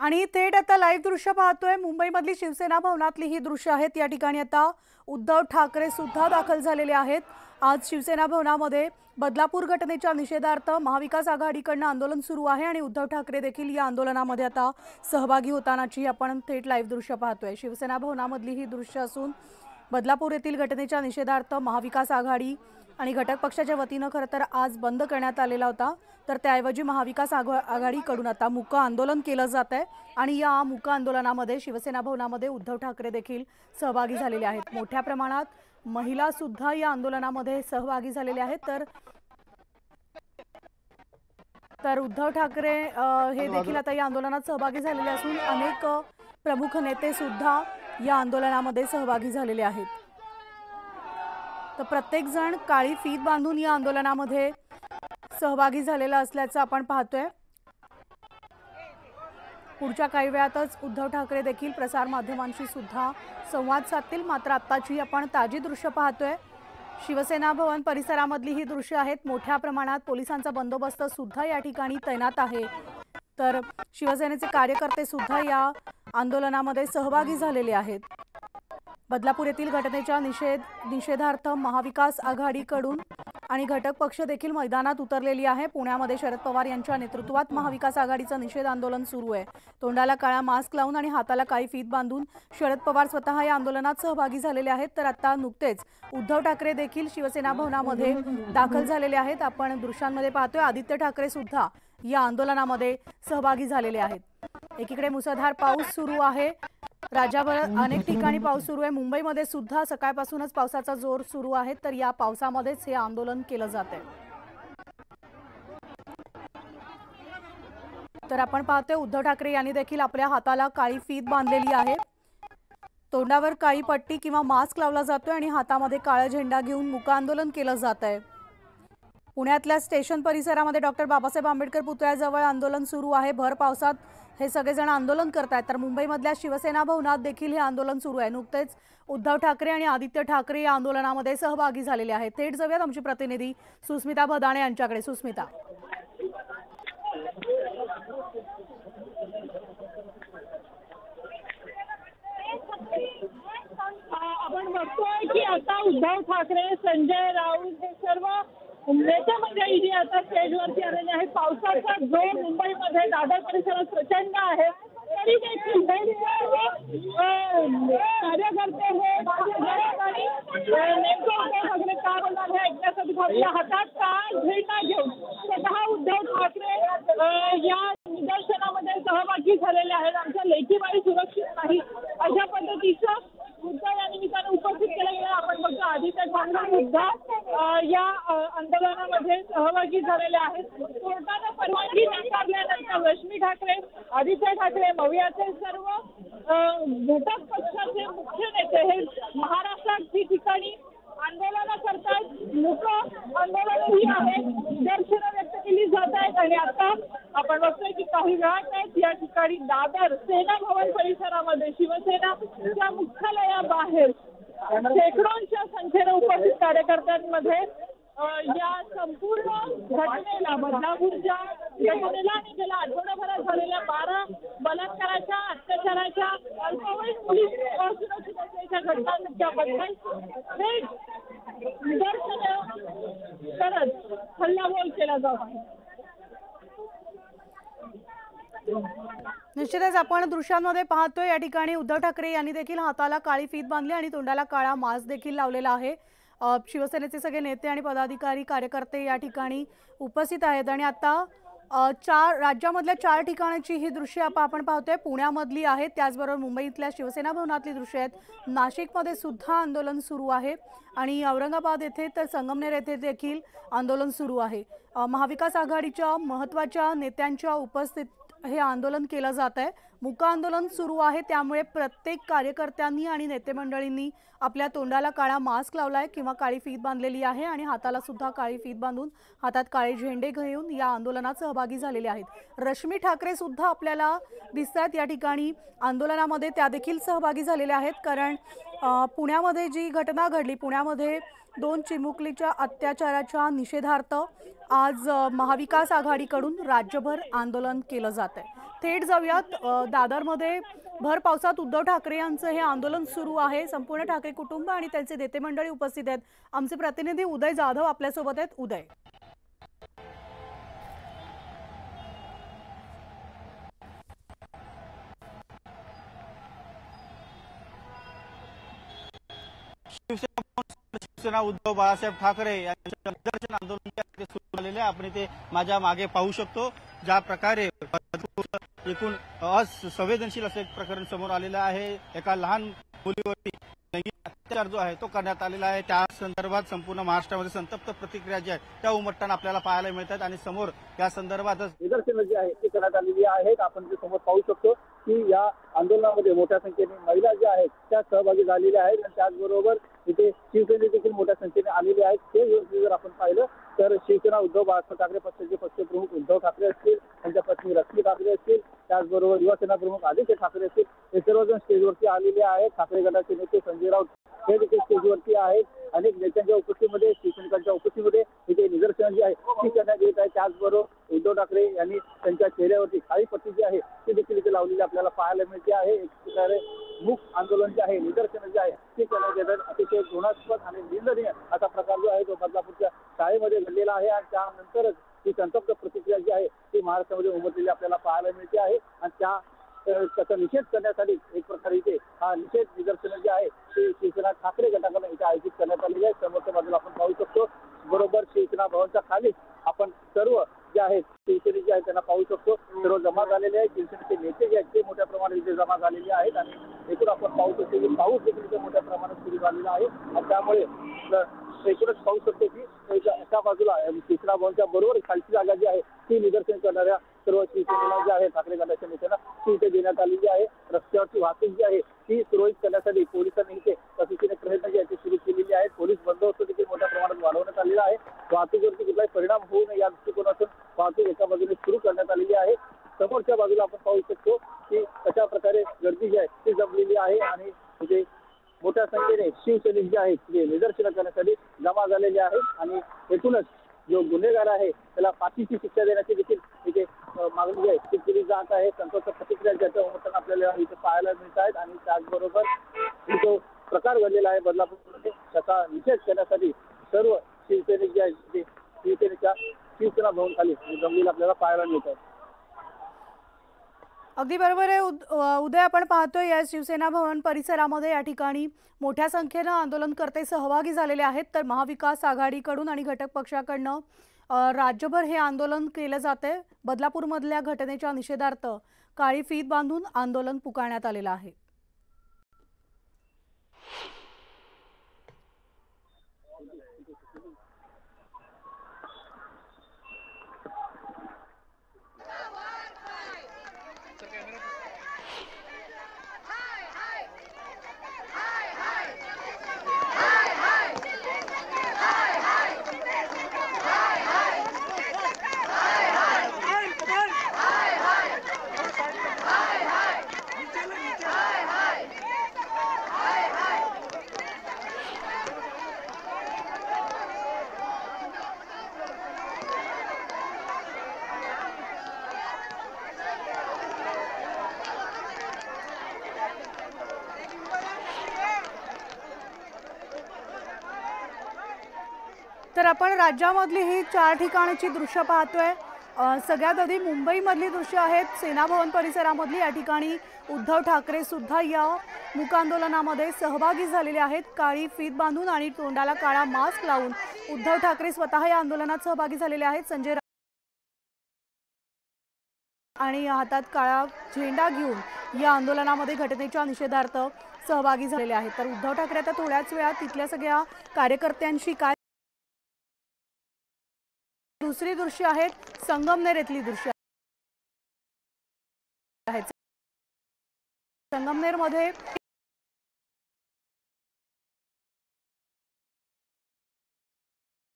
आणि थेट आता लाईव्ह दृश्य पाहतोय मुंबईमधली शिवसेना भवनातली ही दृश्य आहेत। या ठिकाणी आता उद्धव ठाकरे सुद्धा दाखल झालेले आहेत। आज शिवसेना भवनामध्ये बदलापूर घटनेच्या निषेधार्थ महाविकास आघाडीकडून आंदोलन सुरू आहे आणि उद्धव ठाकरे देखील या आंदोलनामध्ये आता सहभागी होतानाची आपण थेट लाईव्ह दृश्य पाहतोय। शिवसेना भवनामधली ही दृश्य असून बदलापूर येथील घटनेच्या निषेधार्थ महाविकास आघाडी आणि घटक पक्षाच्या वतीने खरं तर आज बंद करण्यात आलेला होता, तर त्याऐवजी महाविकास आघाडीकडून आता मूक आंदोलन केलं जात आहे आणि या मूक आंदोलनामध्ये शिवसेना भवनामध्ये उद्धव ठाकरे देखील सहभागी झालेले आहेत। मोठ्या प्रमाणात महिला सुद्धा या आंदोलनामध्ये सहभागी झालेले आहेत। तर उद्धव ठाकरे हे देखील आता या आंदोलनात सहभागी झालेले असून अनेक प्रमुख नेते सुद्धा या आंदोलनामध्ये सहभागी झालेले आहेत। तर प्रत्येक जण काळी फीत बांधून या आंदोलनामध्ये सहभागी झालेला असल्याचं आपण पाहतोय। पुढच्या काही वेळातच उद्धव ठाकरे देखील प्रसार माध्यमांशी सुद्धा संवाद साधतील। मात्र आत्ताची आपण ताजी दृश्य पाहतोय। शिवसेना भवन परिसरामधली ही दृश्य आहेत। मोठ्या प्रमाणात पोलिसांचा बंदोबस्त सुद्धा या ठिकाणी तैनात आहे। तर शिवसेनेचे कार्यकर्ते सुद्धा या आंदोलनामध्ये सहभागी झालेले आहेत। बदलापूर येथील घटनेच्या निषेधार्थ महाविकास आघाडीकडून आणि घटक पक्ष देखील मैदानात उतरलेली आहे। पुण्यामध्ये शरद पवार यांच्या नेतृत्वात महाविकास आघाडीचं निषेध आंदोलन सुरू आहे। तोंडाला काळा मास्क लावून आणि हाताला काळी फीत बांधून शरद पवार स्वतः या आंदोलनात सहभागी झालेले आहेत। तर आता नुकतेच उद्धव ठाकरे देखील शिवसेना भवनामध्ये दाखल झालेले आहेत। आपण दृश्यांमध्ये पाहतोय आदित्य ठाकरे सुद्धा या आंदोलनामध्ये सहभागी झालेले आहेत। एकीकडे मुसळधार पाऊस सुरू आहे, राज्यभर अनेक ठिकाणी पाऊस सुरू आहे। मुंबईमध्ये सुद्धा सकाळपासूनच पावसाचा जोर सुरू आहे। तर या पावसामध्येच हे आंदोलन केलं जाते। तर आपण पाहतोय उद्धव ठाकरे यांनी देखील आपल्या हाताला काळी फीत बांधलेली आहे। तोंडावर काळी पट्टी किंवा मास्क लावला जातोय आणि हातामध्ये काळा झेंडा घेऊन मूक आंदोलन केलं जात आहे। पुण्यातल्या स्टेशन परिसरामध्ये डॉक्टर बाबासाहेब आंबेडकर पुतळ्याजवळ आंदोलन सुरू आहे। भर पावसात हे सगळेजण आंदोलन करतायत। तर मुंबईमधल्या शिवसेना भवनात देखील हे आंदोलन सुरू आहे। नुकतेच उद्धव ठाकरे आणि आदित्य ठाकरे या आंदोलनामध्ये सहभागी झालेले आहेत। थेट जाऊयात आमची प्रतिनिधी सुस्मिता भदाणे यांच्याकडे। सुस्मिता, आपण बघतोय की आता उद्धव ठाकरे, संजय राऊत हे सर्व नेते मंडळी जी आता स्टेजवरती आलेले आहेत। पावसाचा जोर मुंबईमध्ये दादर परिसरात प्रचंड आहे, तरी देखील कार्यकर्ते हे नेमकं उद्धव ठाकरे काय बोलणार हे ऐकण्यासाठी आपल्या हातात काळा झेंडा घेऊन स्वतः उद्धव ठाकरे या निदर्शनामध्ये सहभागी झालेले आहेत। आमच्या लेकीबाई सुरक्षित नाही अशा पद्धतीचं मुद्दा या निमित्तानं उपस्थित केला गेला। आपण बघतो आदित्य ठाकरे सुद्धा या आंदोलनामध्ये सहभागी झालेले आहेत। कोर्टानं परवानगी नाकारल्यानंतर रश्मी ठाकरे, आदित्य ठाकरे, मवियाचे सर्व घटक पक्षाचे मुख्य नेते हे महाराष्ट्रात ठिकठिकाणी आंदोलनं करतात। मूक आंदोलनही आहेत, निदर्शनं व्यक्त केली जात आहेत आणि आता आपण बघतोय की काही वेळात या ठिकाणी दादर सेना भवन परिसरामध्ये शिवसेनाच्या मुख्यालयाबाहेर शेकडोंच्या संख्येने उपस्थित कार्यकर्त्यांमध्ये या संपूर्ण घटनेला, बदलापूरच्या घटनेला आणि गेल्या आठवड्याभरात झालेल्या 12 बलात्काराच्या, अत्याचाराच्या, अल्पवयीन मुली असुरक्षिततेच्या घटनांच्याबद्दल थेट निदर्शनं करत हल्लाबोल केला जात आहे। निश्चितच आपण दृश्यांमध्ये पाहतोय या ठिकाणी उद्धव ठाकरे यांनी देखील हाताला काळी फीत बांधली आणि तोंडाला काळा मास्क देखील लावलेला आहे। शिवसेनेचे सगळे नेते आणि पदाधिकारी, कार्यकर्ते या ठिकाणी उपस्थित आहेत आणि आता राज्यामधल्या 4 ठिकाणाची ही दृश्य आपण पाहतोय। पुण्यामधली आहेत, त्याचबरोबर मुंबईतल्या शिवसेना भवनातली दृश्य आहेत। नाशिकमध्ये सुद्धा आंदोलन सुरू आहे आणि औरंगाबाद येथे तर संगमनेर येथे देखील आंदोलन सुरू आहे। महाविकास आघाडीच्या महत्त्वाच्या नेत्यांच्या उपस्थित हे आंदोलन केलं जात आहे। मूक आंदोलन सुरू आहे, त्यामुळे प्रत्येक कार्यकर्त्यांनी आणि नेते मंडळींनी आपल्या तोंडाला काळा मास्क लावलाय किंवा काळी फीत बांधलेली आहे आणि हाताला सुद्धा काळी फीत बांधून हातात काळे झेंडे घेऊन या आंदोलनात सहभागी झालेले आहेत। रश्मी ठाकरे सुद्धा आपल्याला दिसतात या ठिकाणी आंदोलनामध्ये, त्या देखील सहभागी झालेल्या आहेत। कारण पुण्यामध्ये जी घटना घडली, पुण्यामध्ये 2 चिमुकलीच्या अत्याचाराच्या निषेधार्थ आज महाविकास आघाडीकडून राज्यभर आंदोलन केलं जात आहे। थेट जाऊयात दादरमध्ये भर पावसात उद्धव ठाकरे यांचं हे आंदोलन सुरू आहे। संपूर्ण ठाकरे कुटुंब आणि त्यांचे नेते मंडळी उपस्थित आहेत। आमचे प्रतिनिधी उदय जाधव आपल्यासोबत आहेत। उदय, शिवसेना उद्धव बाळासाहेब ठाकरे यांच्या निदर्शन आंदोलन सुरू झालेले आहे। आपण इथे माझ्या मागे पाहू शकतो ज्या प्रकारे एकूण असंवेदनशील असे प्रकरण समोर आलेलं आहे। एका लहान मुलीवरती लैंगिक अत्याचार जो आहे तो करण्यात आलेला आहे। त्या संदर्भात संपूर्ण महाराष्ट्रामध्ये संतप्त प्रतिक्रिया जी आहे त्या उमटताना आपल्याला पाहायला मिळतात आणि समोर या संदर्भातच निदर्शनं जी आहेत ती करण्यात आलेली आहेत। आपण जे समोर पाहू शकतो की या आंदोलनामध्ये मोठ्या संख्येने महिला ज्या आहेत त्या सहभागी झालेल्या आहेत आणि त्याचबरोबर इथे शिवसेने देखील मोठ्या संख्येने आलेले आहेत। ते जर आपण पाहिलं तर शिवसेना उद्धव बाळासाहेब ठाकरे पक्षाचे पक्षप्रमुख उद्धव ठाकरे असतील, त्यांच्या पत्नी रश्मी ठाकरे असतील, त्याचबरोबर युवासेना प्रमुख आदित्य ठाकरे असतील, हे सर्वजण स्टेजवरती आलेले आहेत। ठाकरे गटाचे नेते संजय राऊत हे देखील स्टेजवरती आहेत। अनेक नेत्यांच्या उपस्थितीमध्ये, शिवसैनिकांच्या उपस्थितीमध्ये इथे निदर्शनं जी आहे ती करण्यात येत आहे। त्याचबरोबर उद्धव ठाकरे यांनी त्यांच्या चेहऱ्यावरती काळी पट्टी जी आहे ती देखील इथे लावलेली आपल्याला पाहायला मिळते आहे। एक प्रकारे मूक आंदोलन जे आहे, निदर्शनं जे आहे ती करण्यात येतात। अतिशय घृणास्पद आणि निंदनीय असा प्रकार जो आहे तो बदलापूरच्या शाळेमध्ये घडलेला आहे आणि त्यानंतरच ही संतप्त प्रतिक्रिया जी आहे ती महाराष्ट्रामध्ये उमटलेली आपल्याला पाहायला मिळते आहे आणि त्याचा निषेध करण्यासाठी एक प्रकारे इथे हा निषेध निदर्शनं जे आहे ते शिवसेना ठाकरे गटाकडून इथे आयोजित करण्यात आलेली आहे। समोरच्या बाजूला आपण पाहू शकतो, बरोबर शिवसेना भवनच्या खाली आपण सर्व जे आहेत शिवसेने जे आहेत त्यांना पाहू शकतो, सर्व जमा झालेले आहेत। शिवसेनेचे नेते जे आहेत ते मोठ्या प्रमाणात इथे जमा झालेले आहेत आणि एकूण आपण पाहू शकतो की पाऊस देखील इथे मोठ्या प्रमाणात सुरू झालेला आहे आणि त्यामुळे एकूणच पाहू शकतो की एका बाजूला शिवसेना भवनच्या बरोबर खालची जागा जी आहे ती निदर्शन करणाऱ्या सर्व शिवसेनेला जे आहे ठाकरे गटाच्या नेत्यांना ती इथे देण्यात आलेली आहे। रस्त्यावरची वाहतूक जी आहे ती सुरळीत करण्यासाठी पोलिसांनी इथे प्रशासकीय प्रयत्न जे आहेत ते सुरू केलेले आहेत। पोलीस बंदोबस्त देखील मोठ्या प्रमाणात वाढवण्यात आलेला आहे। वाहतुकीवरती कुठलाही परिणाम होऊ नये या दृष्टिकोनातून वाहतूक एका बाजूने सुरू करण्यात आलेली आहे। समोरच्या बाजूला आपण पाहू शकतो की कशा प्रकारे गर्दी जी आहे ती जमलेली आहे आणि इथे मोठ्या संख्येने शिवसैनिक जे आहेत ते निदर्शनं करण्यासाठी जमा झालेले आहेत आणि एकूणच जो गुन्हेगार आहे त्याला फाशीची शिक्षा देण्याची देखील इथे मागणी जी आहे ती केली जात आहे। संतप्त प्रतिक्रिया ज्याच्या उमटताना आपल्याला इथे पाहायला मिळत आहेत आणि त्याचबरोबर जो प्रकार घडलेला आहे बदलापूरमध्ये त्याचा निषेध करण्यासाठी सर्व शिवसैनिक जे आहेत ते शिवसेनेच्या शिवसेना भवन खाली जमलेला आपल्याला पाहायला मिळत आहे। अगदी बरोबर आहे उदय, आपण पाहतोय या शिवसेना भवन परिसरामध्ये या ठिकाणी मोठ्या संख्येनं आंदोलनकर्ते सहभागी झालेले आहेत। तर महाविकास आघाडीकडून आणि घटक पक्षाकडनं राज्यभर हे आंदोलन केलं जाते। बदलापूरमधल्या घटनेच्या निषेधार्थ काळी फीत बांधून आंदोलन पुकारण्यात आलेलं आहे। तर आपण राज्यामधली ही 4 ठिकाणची दृश्य पाहतोय। सगळ्यात आधी मुंबईमधली दृश्य आहेत सेना भवन परिसरामधली। या ठिकाणी उद्धव ठाकरे सुद्धा या मूक आंदोलनामध्ये सहभागी झालेले आहेत। काळी फीत बांधून आणि तोंडाला काळा मास्क लावून उद्धव ठाकरे स्वतः या आंदोलनात सहभागी झालेले आहेत। संजय आणि हातात काळा झेंडा घेऊन या आंदोलनामध्ये घटनेच्या निषेधार्थ सहभागी झालेले आहेत। तर उद्धव ठाकरे आता थोड्याच वेळात तिथल्या सगळ्या कार्यकर्त्यांशी काय दुसरी दृश्य आहेत संगमनेर येथली दृश्य आहेत। संगमनेर मध्ये